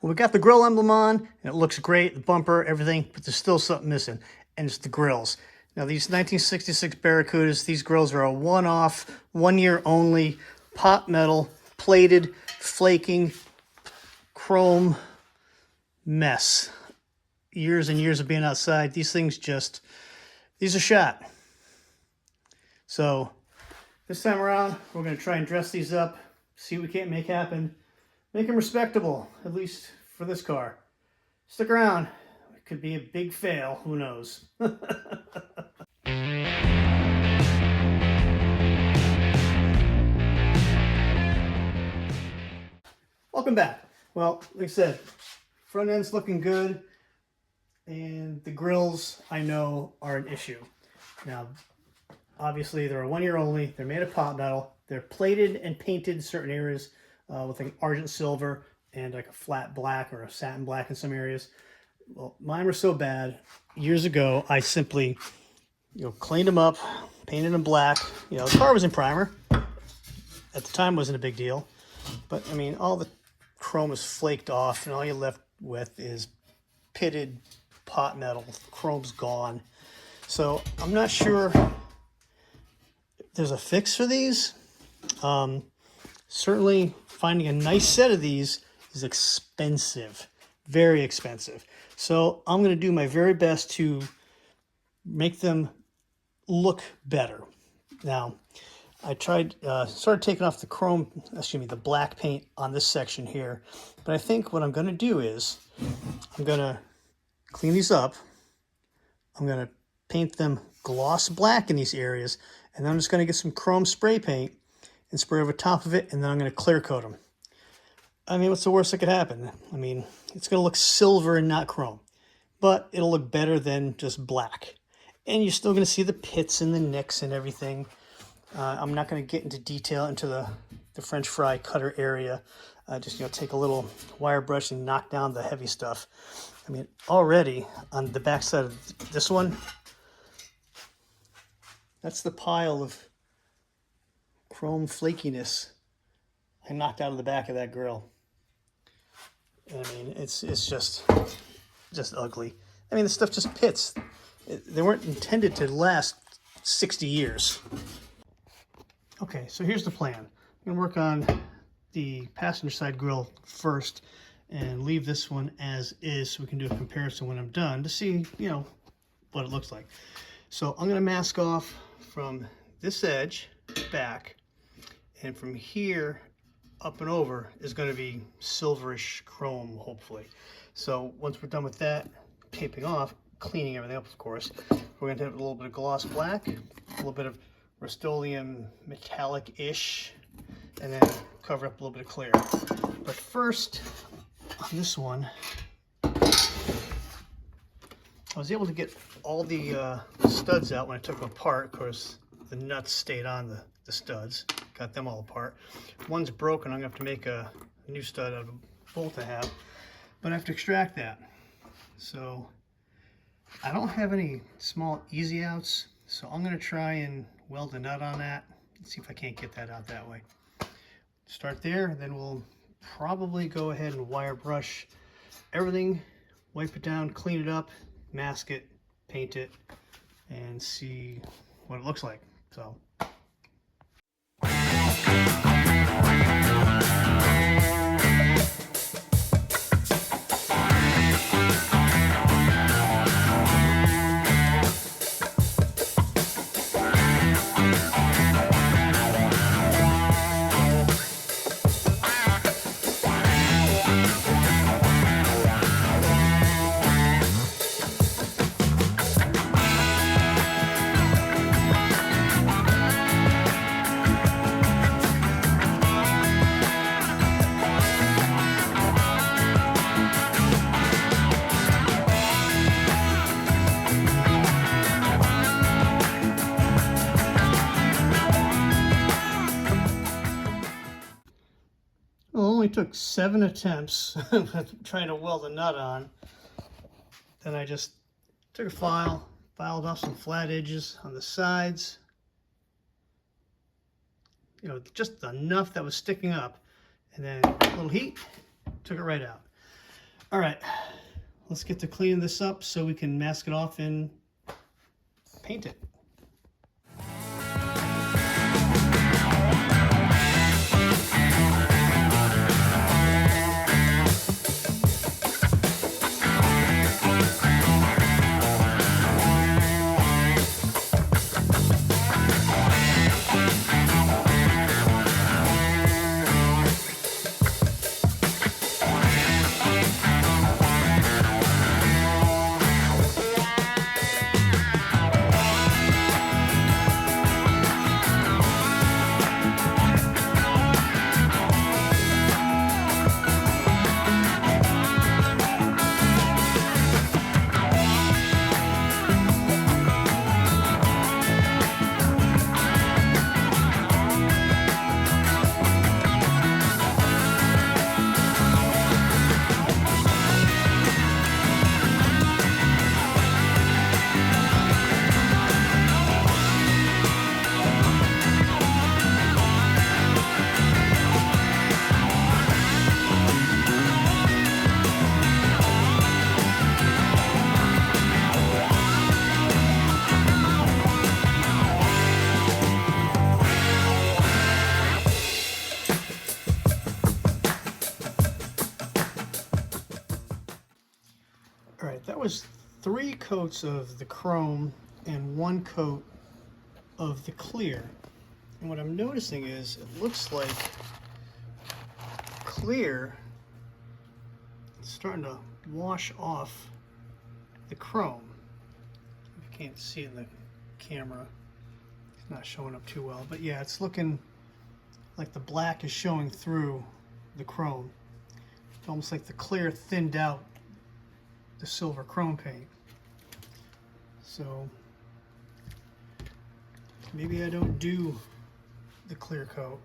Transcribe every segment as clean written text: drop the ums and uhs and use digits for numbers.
Well, we got the grill emblem on, and it looks great, the bumper, everything, but there's still something missing, and it's the grills. Now, these 1966 Barracudas, these grills are a one-off, 1 year only, pot metal, plated, flaking, chrome mess. Years and years of being outside, these things just, these are shot. So this time around, we're going to try and dress these up, see what we can't make happen, make them respectable, at least for this car. Stick around. It could be a big fail. Who knows? Welcome back. Well, like I said, front end's looking good, and the grills, I know, are an issue. Now, obviously, they're a 1 year only. They're made of pot metal. They're plated and painted in certain areas with like argent silver and like a flat black or a satin black in some areas. Well, mine were so bad. Years ago, I simply, cleaned them up, painted them black. The car was in primer. At the time, it wasn't a big deal. But, I mean, all the chrome is flaked off, and all you're left with is pitted pot metal. Chrome's gone. So, I'm not sure there's a fix for these. Certainly, finding a nice set of these is expensive. Very expensive. So, I'm going to do my very best to make them look better. Now, I started taking off the black paint on this section here. But I think what I'm going to do is I'm going to clean these up. I'm going to paint them gloss black in these areas. And then I'm just going to get some chrome spray paint and spray over top of it. And then I'm going to clear coat them. I mean, what's the worst that could happen? I mean, it's going to look silver and not chrome. But it'll look better than just black. And you're still going to see the pits and the nicks and everything. I'm not going to get into detail into the French fry cutter area. Just take a little wire brush and knock down the heavy stuff. I mean, already on the back side of this one, that's the pile of chrome flakiness I knocked out of the back of that grill. And I mean, it's just ugly. I mean, the stuff just pits. They weren't intended to last 60 years. Okay, so here's the plan. I'm going to work on the passenger side grill first and leave this one as is so we can do a comparison when I'm done to see, what it looks like. So I'm going to mask off from this edge back, and from here up and over is going to be silverish chrome, hopefully. So once we're done with that, taping off, cleaning everything up, of course, we're going to have a little bit of gloss black, a little bit of Rust-Oleum metallic-ish, and then cover up a little bit of clear. But first, on this one, I was able to get all the studs out when I took them apart. Of course, the nuts stayed on the studs. Got them all apart. One's broken. I'm going to have to make a new stud out of a bolt I have. But I have to extract that. So I don't have any small easy outs. So I'm going to try and weld a nut on that. Let's see if I can't get that out that way. Start there, then we'll probably go ahead and wire brush everything, wipe it down, clean it up, mask it, paint it, and see what it looks like. So. Well, it only took 7 attempts trying to weld a nut on. Then I just took a file, filed off some flat edges on the sides. Just enough that was sticking up. And then a little heat, took it right out. All right, let's get to cleaning this up so we can mask it off and paint it. All right, that was 3 coats of the chrome and 1 coat of the clear. And what I'm noticing is it looks like clear is starting to wash off the chrome. You can't see it in the camera. It's not showing up too well, but yeah, it's looking like the black is showing through the chrome. It's almost like the clear thinned out the silver chrome paint. So maybe I don't do the clear coat.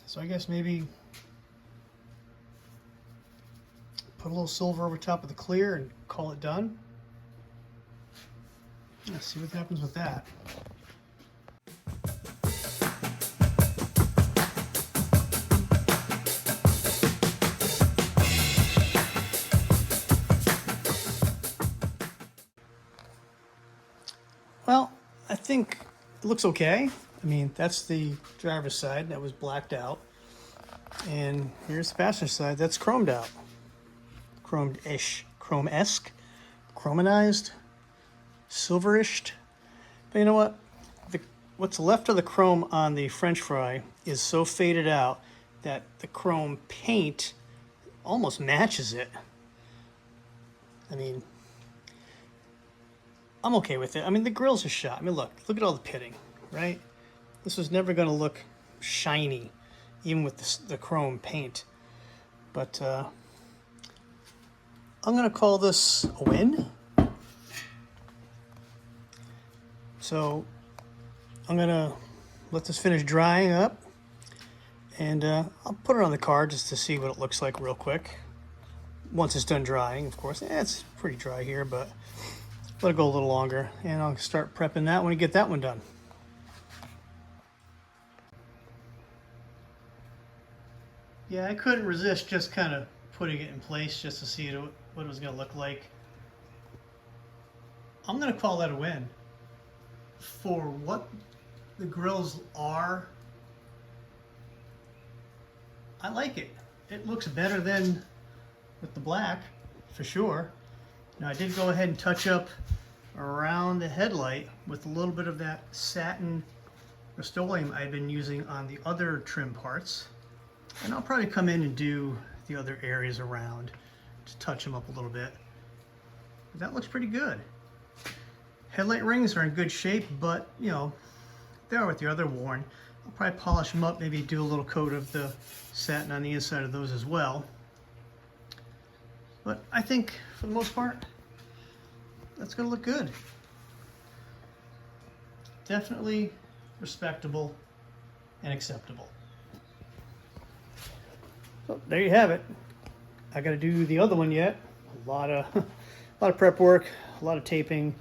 So I guess maybe put a little silver over top of the clear and call it done. Let's see what happens with that. Well, I think it looks okay. I mean, that's the driver's side that was blacked out. And here's the passenger side that's chromed out. Chromed-ish, chrome-esque, chromanized, silverish. But you know what? What's left of the chrome on the French fry is so faded out that the chrome paint almost matches it. I mean, I'm okay with it. I mean, the grills are shot. I mean, look at all the pitting, right? This was never going to look shiny, even with the chrome paint. But I'm going to call this a win. So I'm going to let this finish drying up, and I'll put it on the card just to see what it looks like real quick. Once it's done drying, of course. It's pretty dry here, but let it go a little longer, and I'll start prepping that when we get that one done. Yeah, I couldn't resist just kind of putting it in place just to see what it was going to look like. I'm going to call that a win. For what the grills are, I like it. It looks better than with the black, for sure. Now I did go ahead and touch up around the headlight with a little bit of that satin Rust-Oleum I've been using on the other trim parts. And I'll probably come in and do the other areas around to touch them up a little bit. But that looks pretty good. Headlight rings are in good shape, but you know, they are what the other worn. I'll probably polish them up, maybe do a little coat of the satin on the inside of those as well. But I think, for the most part, that's going to look good. Definitely respectable and acceptable. So there you have it. I got to do the other one yet. A lot of prep work, a lot of taping,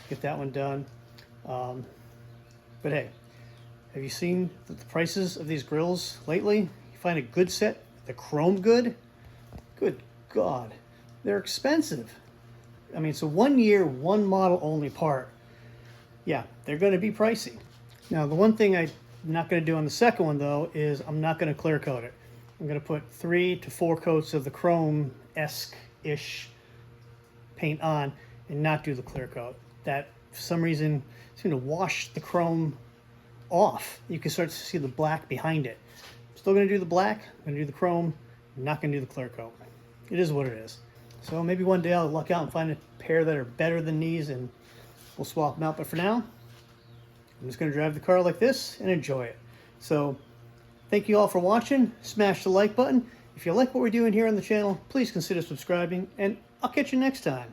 get that one done. But hey, have you seen the prices of these grills lately? You find a good set, the chrome good, Good God, they're expensive. I mean, it's a 1 year, one model only part. Yeah, they're going to be pricey. Now, the one thing I'm not going to do on the second one, though, is I'm not going to clear coat it. I'm going to put 3 to 4 coats of the chrome-esque-ish paint on and not do the clear coat. That, for some reason, seemed to wash the chrome off. You can start to see the black behind it. Still going to do the black, I'm going to do the chrome, not going to do the clear coat. It is what it is. So maybe one day I'll luck out and find a pair that are better than these and we'll swap them out. But for now, I'm just going to drive the car like this and enjoy it. So thank you all for watching. Smash the like button. If you like what we're doing here on the channel, please consider subscribing, and I'll catch you next time.